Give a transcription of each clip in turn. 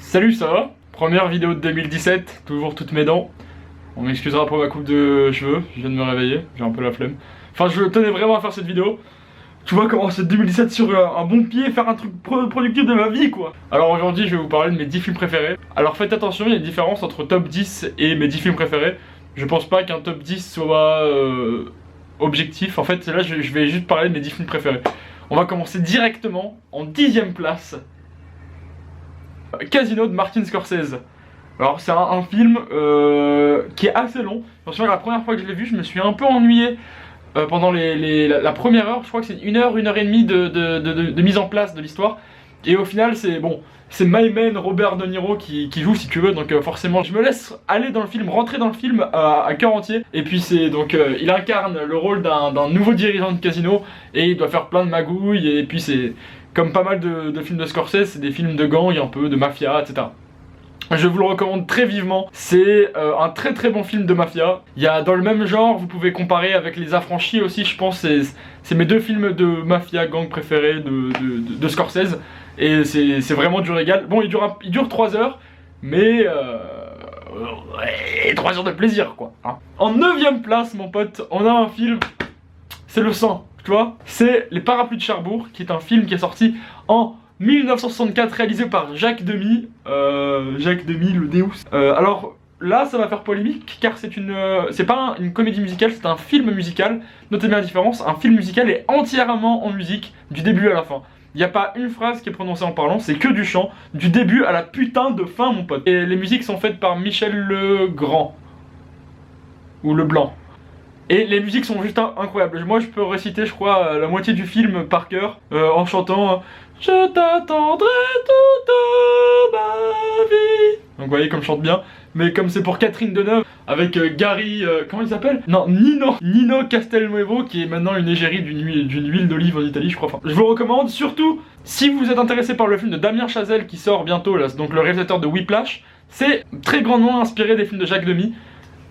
Salut, ça va? Première vidéo de 2017, toujours toutes mes dents. On m'excusera pour ma coupe de cheveux, je viens de me réveiller, j'ai un peu la flemme. Enfin, je tenais vraiment à faire cette vidéo. Tu vois, commencer 2017 sur un bon pied, faire un truc productif de ma vie, quoi. Alors aujourd'hui, je vais vous parler de mes 10 films préférés. Alors faites attention, il y a une différence entre top 10 et mes 10 films préférés. Je pense pas qu'un top 10 soit objectif. En fait, là, je vais juste parler de mes 10 films préférés. On va commencer directement en 10ème place. Casino de Martin Scorsese. Alors c'est un film qui est assez long. Je me souviens que la première fois que je l'ai vu, je me suis un peu ennuyé pendant la première heure. Je crois que c'est une heure et demie de mise en place de l'histoire. Et au final c'est bon, c'est My Man Robert De Niro qui joue si tu veux. Donc forcément je me laisse aller dans le film, rentrer dans le film à cœur entier. Et puis c'est donc il incarne le rôle d'un nouveau dirigeant de casino. Et il doit faire plein de magouilles. Et puis c'est comme pas mal de films de Scorsese, c'est des films de gang un peu, de mafia, etc. Je vous le recommande très vivement, c'est un très très bon film de mafia. Il y a dans le même genre, vous pouvez comparer avec Les Affranchis aussi, je pense, c'est mes deux films de mafia gang préférés de Scorsese. Et c'est vraiment du régal. Bon, il dure 3 heures, mais 3 heures de plaisir quoi. Hein. En 9ème place, mon pote, on a un film, c'est le sang, tu vois. C'est Les Parapluies de Cherbourg, qui est un film qui est sorti en 1964, réalisé par Jacques Demy, le Deus. Alors là, ça va faire polémique car c'est pas une comédie musicale, c'est un film musical. Notez bien la différence, un film musical est entièrement en musique du début à la fin. Il n'y a pas une phrase qui est prononcée en parlant, c'est que du chant, du début à la putain de fin, mon pote. Et les musiques sont faites par Michel Legrand ou Leblanc. Et les musiques sont juste incroyables. Moi, je peux réciter, je crois, la moitié du film par cœur en chantant. Je t'attendrai toute ma vie. Donc vous voyez comme je chante bien. Mais comme c'est pour Catherine Deneuve avec Gary, comment il s'appelle? Non, Nino Castelnuovo, qui est maintenant une égérie d'une huile d'olive en Italie, je crois. Enfin, je vous recommande, surtout si vous êtes intéressé par le film de Damien Chazelle qui sort bientôt, là, donc le réalisateur de Whiplash. C'est très grandement inspiré des films de Jacques Demy.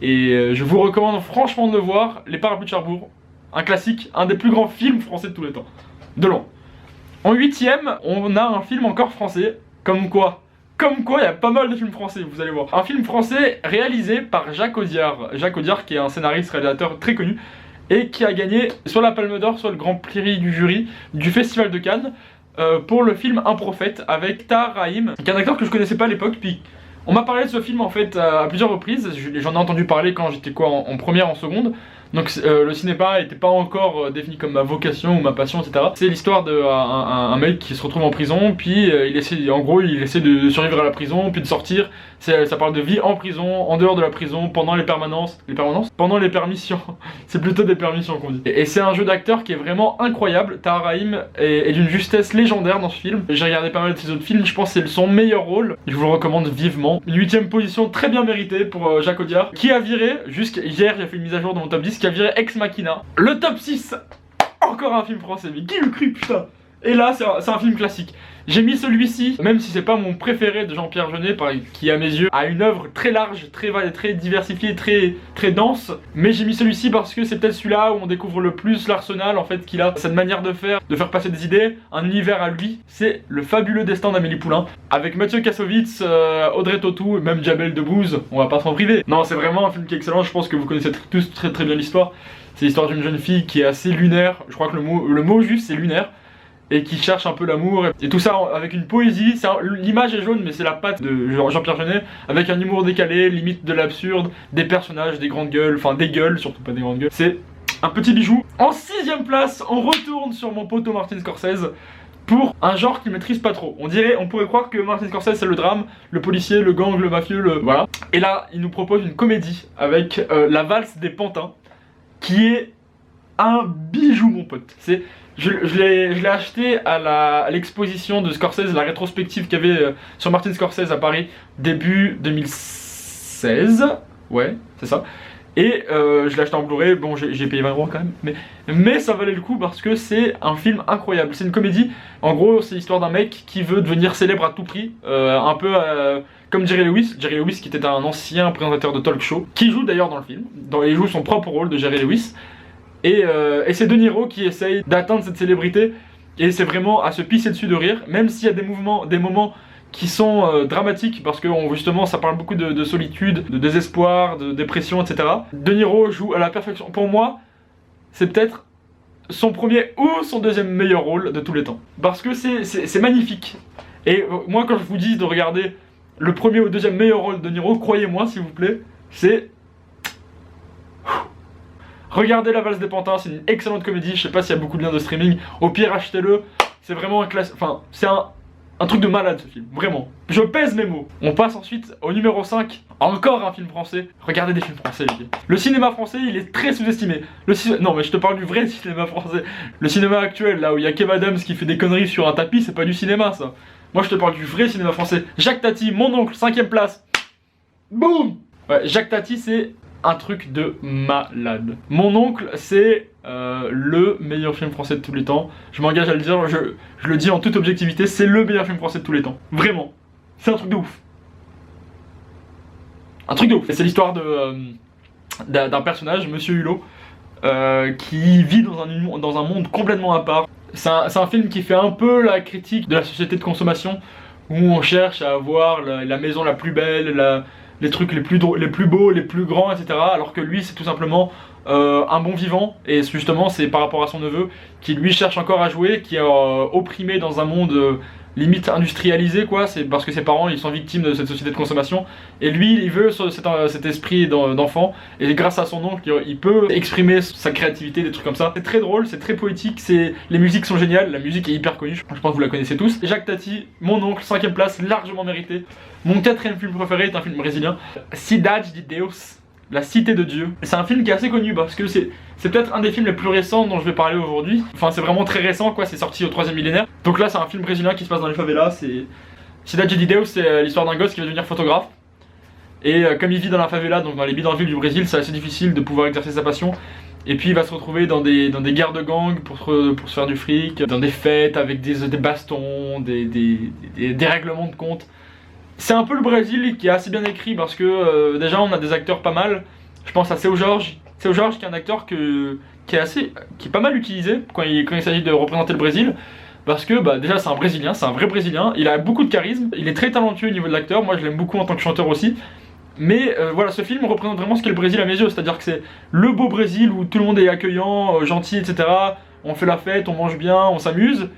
Et je vous recommande franchement de le voir. Les Parapluies de Cherbourg, un classique, un des plus grands films français de tous les temps. De loin. En 8ème, on a un film encore français, comme quoi, il y a pas mal de films français, vous allez voir. Un film français réalisé par Jacques Audiard. Jacques Audiard qui est un scénariste, réalisateur très connu, et qui a gagné soit la Palme d'Or, soit le Grand Prix du jury du Festival de Cannes, pour le film Un Prophète, avec Tahar Rahim, qui est un acteur que je connaissais pas à l'époque, puis on m'a parlé de ce film en fait à plusieurs reprises. J'en ai entendu parler quand j'étais en première, en seconde. Donc le cinéma n'était pas encore défini comme ma vocation ou ma passion, etc. C'est l'histoire d'un mec qui se retrouve en prison, puis il essaie de survivre à la prison, puis de sortir. Ça parle de vie en prison, en dehors de la prison, pendant les permanences. Pendant les permissions. C'est plutôt des permissions qu'on dit. Et c'est un jeu d'acteur qui est vraiment incroyable. Tahar Rahim est d'une justesse légendaire dans ce film. J'ai regardé pas mal de ses autres films, je pense que c'est son meilleur rôle. Je vous le recommande vivement. Une 8ème position très bien méritée pour Jacques Audiard, qui a viré, jusqu'hier j'ai fait une mise à jour de mon top 10, qui a viré Ex Machina. Le top 6, encore un film français, mais qui le cru putain. Et là c'est un film classique. J'ai mis celui-ci, même si c'est pas mon préféré de Jean-Pierre Jeunet, qui à mes yeux a une œuvre très large, très diversifiée, très dense. Mais j'ai mis celui-ci parce que c'est peut-être celui-là où on découvre le plus l'arsenal en fait qu'il a, cette manière de faire passer des idées, un univers à lui. C'est Le Fabuleux Destin d'Amélie Poulain, avec Mathieu Kassovitz, Audrey Tautou, et même Jamel Debbouze, on va pas s'en priver. Non, c'est vraiment un film qui est excellent, je pense que vous connaissez tous très bien l'histoire. C'est l'histoire d'une jeune fille qui est assez lunaire, je crois que le mot juste c'est lunaire, et qui cherche un peu l'amour, et tout ça avec une poésie. L'image est jaune mais c'est la patte de Jean-Pierre Jeunet, avec un humour décalé, limite de l'absurde, des personnages, des grandes gueules, enfin des gueules, surtout pas des grandes gueules. C'est un petit bijou. En 6ème place, on retourne sur mon poteau Martin Scorsese, pour un genre qu'il maîtrise pas trop. On pourrait croire que Martin Scorsese c'est le drame, le policier, le gang, le mafieux, voilà. Et là, il nous propose une comédie avec La Valse des Pantins, qui est un bijou mon pote. Je l'ai acheté à l'exposition de Scorsese, la rétrospective qu'il y avait sur Martin Scorsese à Paris, début 2016, ouais, c'est ça. Et je l'ai acheté en Blu-ray, bon j'ai payé 20 € quand même, mais ça valait le coup parce que c'est un film incroyable. C'est une comédie, en gros c'est l'histoire d'un mec qui veut devenir célèbre à tout prix, un peu comme Jerry Lewis qui était un ancien présentateur de talk show, qui joue d'ailleurs dans le film, il joue son propre rôle de Jerry Lewis. Et c'est De Niro qui essaye d'atteindre cette célébrité, et c'est vraiment à se pisser dessus de rire, même s'il y a des moments qui sont dramatiques parce que justement ça parle beaucoup de solitude, de désespoir, de dépression, etc. De Niro joue à la perfection. Pour moi, c'est peut-être son premier ou son deuxième meilleur rôle de tous les temps. Parce que c'est magnifique. Et moi quand je vous dis de regarder le premier ou deuxième meilleur rôle de Niro, croyez-moi s'il vous plaît, c'est... Regardez La Valse des Pantins, c'est une excellente comédie, je sais pas s'il y a beaucoup de liens de streaming, au pire achetez-le, c'est vraiment un classique, enfin c'est un truc de malade ce film, vraiment. Je pèse mes mots. On passe ensuite au numéro 5, encore un film français. Regardez des films français les gars. Le cinéma français il est très sous-estimé. Non mais je te parle du vrai cinéma français. Le cinéma actuel là où il y a Kev Adams qui fait des conneries sur un tapis, c'est pas du cinéma ça. Moi je te parle du vrai cinéma français. Jacques Tati, mon oncle, 5ème place. Boum. Ouais, Jacques Tati c'est un truc de malade. Mon oncle c'est le meilleur film français de tous les temps. Je m'engage à le dire, je le dis en toute objectivité, c'est le meilleur film français de tous les temps. Vraiment. C'est un truc de ouf. Un truc de ouf. Et c'est l'histoire d'un personnage, Monsieur Hulot, qui vit dans un monde complètement à part. C'est un film qui fait un peu la critique de la société de consommation, où on cherche à avoir la maison la plus belle, les trucs les plus beaux, les plus grands, etc. Alors que lui, c'est tout simplement un bon vivant. Et justement, c'est par rapport à son neveu, qui lui cherche encore à jouer, qui est opprimé dans un monde limite industrialisé, quoi. C'est parce que ses parents, ils sont victimes de cette société de consommation. Et lui, il veut cet esprit d'enfant. Et grâce à son oncle, il peut exprimer sa créativité, des trucs comme ça. C'est très drôle, c'est très poétique, les musiques sont géniales, la musique est hyper connue, je pense que vous la connaissez tous. Jacques Tati, mon oncle, 5ème place, largement mérité. Mon 4ème film préféré est un film brésilien, Cidade de Deus, La Cité de Dieu. C'est un film qui est assez connu parce que c'est peut-être un des films les plus récents dont je vais parler aujourd'hui. Enfin c'est vraiment très récent quoi, c'est sorti au 3e millénaire. Donc là c'est un film brésilien qui se passe dans les favelas. Cidade de Deus, c'est l'histoire d'un gosse qui va devenir photographe. Et comme il vit dans la favela, donc dans les bidonvilles du Brésil, c'est assez difficile de pouvoir exercer sa passion. Et puis il va se retrouver dans des guerres de gangs pour se faire du fric, dans des fêtes avec des bastons, des règlements de compte. C'est un peu le Brésil qui est assez bien écrit parce que déjà on a des acteurs pas mal. Je pense à Seu Jorge. Seu Jorge qui est un acteur qui est pas mal utilisé quand il s'agit de représenter le Brésil. Parce que déjà c'est un Brésilien, c'est un vrai Brésilien. Il a beaucoup de charisme, il est très talentueux au niveau de l'acteur. Moi je l'aime beaucoup en tant que chanteur aussi. Mais voilà, ce film représente vraiment ce qu'est le Brésil à mes yeux. C'est-à-dire que c'est le beau Brésil où tout le monde est accueillant, gentil, etc. On fait la fête, on mange bien, on s'amuse.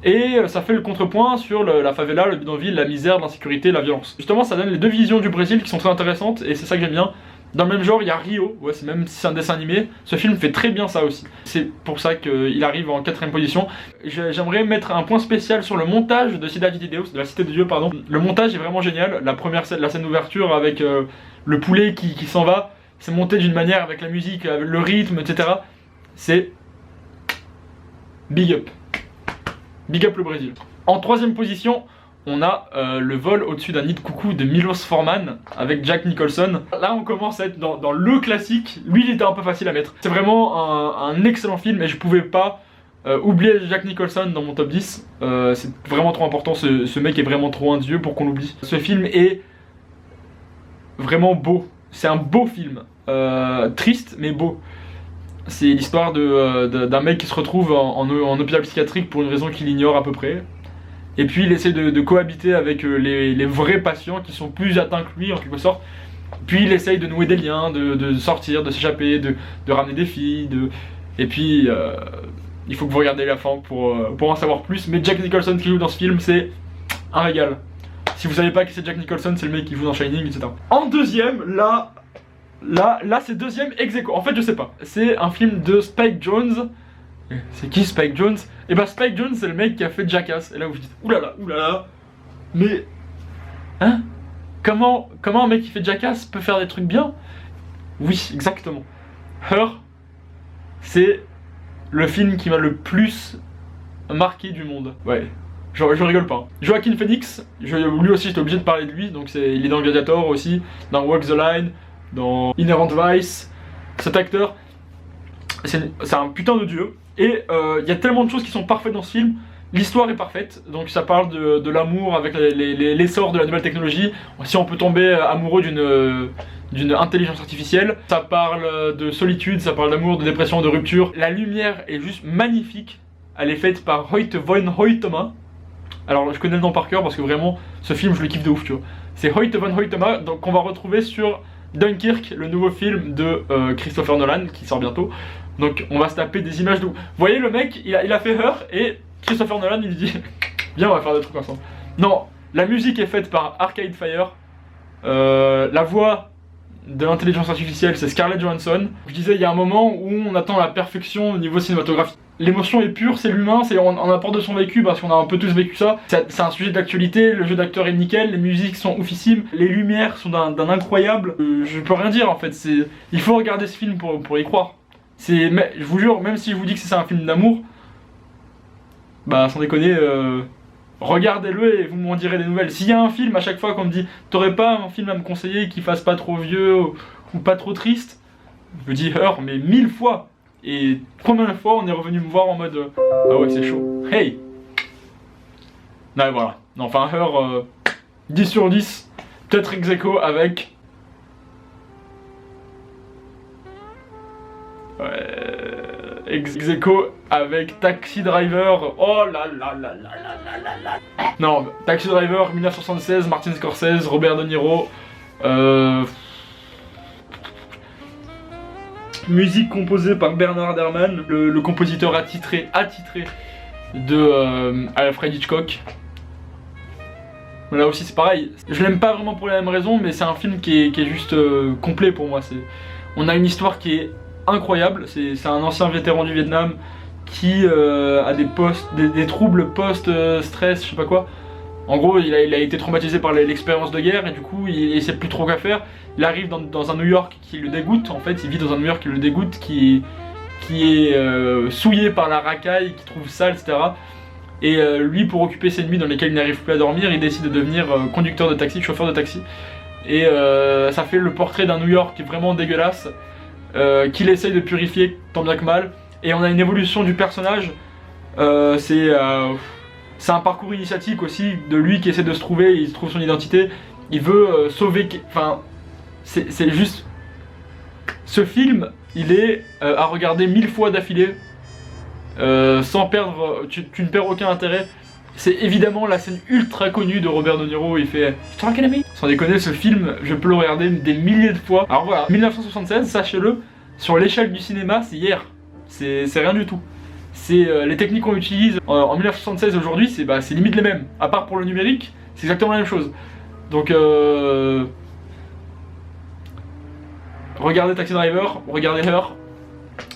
Et ça fait le contrepoint sur la favela, le bidonville, la misère, l'insécurité, la violence. Justement, ça donne les deux visions du Brésil qui sont très intéressantes et c'est ça que j'aime bien. Dans le même genre, il y a Rio, ouais, même si c'est un dessin animé, ce film fait très bien ça aussi. C'est pour ça qu'il arrive en 4ème position. J'aimerais mettre un point spécial sur le montage de Cidade de Deus, de la Cité de Dieu, pardon. Le montage est vraiment génial. La scène d'ouverture avec le poulet qui s'en va, c'est monté d'une manière avec la musique, avec le rythme, etc. C'est big up. Big up le Brésil. En 3ème position, on a le vol au-dessus d'un nid de coucou de Milos Forman avec Jack Nicholson. Là on commence à être dans le classique. Lui il était un peu facile à mettre. C'est vraiment un excellent film et je pouvais pas oublier Jack Nicholson dans mon top 10. C'est vraiment trop important, ce mec est vraiment trop un dieu pour qu'on l'oublie. Ce film est vraiment beau. C'est un beau film. Triste mais beau. C'est l'histoire d'un mec qui se retrouve en hôpital psychiatrique pour une raison qu'il ignore à peu près. Et puis il essaie de cohabiter avec les vrais patients qui sont plus atteints que lui en quelque sorte. Puis il essaye de nouer des liens, de sortir, de s'échapper, de ramener des filles. Et puis il faut que vous regardiez la fin pour en savoir plus. Mais Jack Nicholson qui joue dans ce film, c'est un régal. Si vous savez pas qui c'est Jack Nicholson, c'est le mec qui joue dans Shining, etc. En 2ème, là c'est 2ème ex aequo. En fait je sais pas. C'est un film de Spike Jonze. C'est qui Spike Jonze? Et bah Spike Jonze c'est le mec qui a fait Jackass. Et là vous dites oulala. Mais hein? Comment un mec qui fait Jackass peut faire des trucs bien? Oui, exactement. Her, c'est le film qui m'a le plus marqué du monde. Ouais, je rigole pas. Joaquin Phoenix, lui aussi j'étais obligé de parler de lui. Donc il est dans Gladiator aussi, dans Walk the Line, dans Inherent Vice. Cet acteur, c'est un putain de dieu. Et il y a tellement de choses qui sont parfaites dans ce film. L'histoire est parfaite, donc ça parle de l'amour avec l'essor de la nouvelle technologie. Si on peut tomber amoureux d'une intelligence artificielle. Ça parle de solitude, ça parle d'amour, de dépression, de rupture. La lumière est juste magnifique. Elle est faite par Hoyte von Hoytema. Alors je connais le nom par cœur parce que vraiment ce film je le kiffe de ouf, tu vois. C'est Hoyte van Hoytema, donc qu'on va retrouver sur Dunkirk, le nouveau film de Christopher Nolan qui sort bientôt. Donc on va se taper des images de... Vous voyez le mec, il a fait Her et Christopher Nolan il lui dit viens on va faire des trucs ensemble. Non, la musique est faite par Arcade Fire. La voix de l'intelligence artificielle c'est Scarlett Johansson. Je disais il y a un moment où on attend la perfection au niveau cinématographique. L'émotion est pure, c'est l'humain, on apporte de son vécu parce qu'on a un peu tous vécu ça. C'est un sujet d'actualité, le jeu d'acteur est nickel, les musiques sont oufissimes, les lumières sont d'un incroyable. Je peux rien dire en fait, il faut regarder ce film pour y croire. Je vous jure, même si je vous dis que c'est un film d'amour, bah sans déconner, regardez-le et vous m'en direz des nouvelles. S'il y a un film à chaque fois qu'on me dit t'aurais pas un film à me conseiller qui fasse pas trop vieux ou pas trop triste, je me dis Her mais 1000 fois. Et combien de fois on est revenu me voir en mode ah ouais c'est chaud, hey. Non voilà, non, enfin Her 10 sur 10, peut-être ex aequo avec ex aequo avec Taxi Driver. Oh là là là là là là là. Non, Taxi Driver 1976, Martin Scorsese, Robert De Niro. Musique composée par Bernard Herrmann, le compositeur attitré de Alfred Hitchcock. Là aussi c'est pareil, je l'aime pas vraiment pour les mêmes raisons, mais c'est un film qui est juste complet pour moi. On a une histoire qui est incroyable, c'est un ancien vétéran du Vietnam qui a des troubles post-stress, je sais pas quoi. En gros, il a été traumatisé par l'expérience de guerre et du coup, il sait plus trop quoi faire. Il arrive dans un New York qui le dégoûte, en fait, il vit dans un New York qui le dégoûte, qui est souillé par la racaille, qui trouve sale, etc. Et lui, pour occuper ses nuits dans lesquelles il n'arrive plus à dormir, il décide de devenir conducteur de taxi, chauffeur de taxi. Et ça fait le portrait d'un New York vraiment dégueulasse, qu'il essaye de purifier tant bien que mal. Et on a une évolution du personnage, c'est un parcours initiatique aussi de lui qui essaie de se trouver, il trouve son identité, il veut sauver... Enfin, c'est juste... Ce film, il est à regarder 1000 fois d'affilée, sans perdre... Tu ne perds aucun intérêt. C'est évidemment la scène ultra connue de Robert De Niro où il fait Star Academy. Sans déconner, ce film, je peux le regarder des milliers de fois. Alors voilà, 1976, sachez-le, sur l'échelle du cinéma, c'est hier. C'est rien du tout. Les techniques qu'on utilise en 1976 aujourd'hui, c'est limite les mêmes. À part pour le numérique, c'est exactement la même chose. Donc regardez Taxi Driver, regardez Her,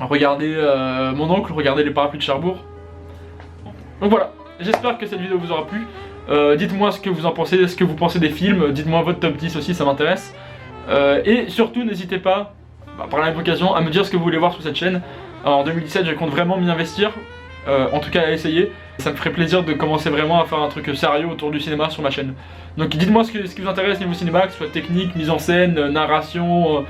regardez Mon Oncle, regardez Les Parapluies de Cherbourg. Donc voilà, j'espère que cette vidéo vous aura plu. Dites-moi ce que vous en pensez, ce que vous pensez des films, dites-moi votre top 10 aussi, ça m'intéresse. Et surtout, n'hésitez pas, par la même occasion, à me dire ce que vous voulez voir sur cette chaîne. Alors, en 2017, je compte vraiment m'y investir, en tout cas à essayer. Ça me ferait plaisir de commencer vraiment à faire un truc sérieux autour du cinéma sur ma chaîne. Donc dites-moi ce qui vous intéresse niveau cinéma, que ce soit technique, mise en scène, narration,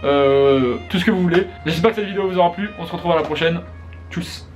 tout ce que vous voulez. J'espère que cette vidéo vous aura plu, on se retrouve à la prochaine. Tchuss.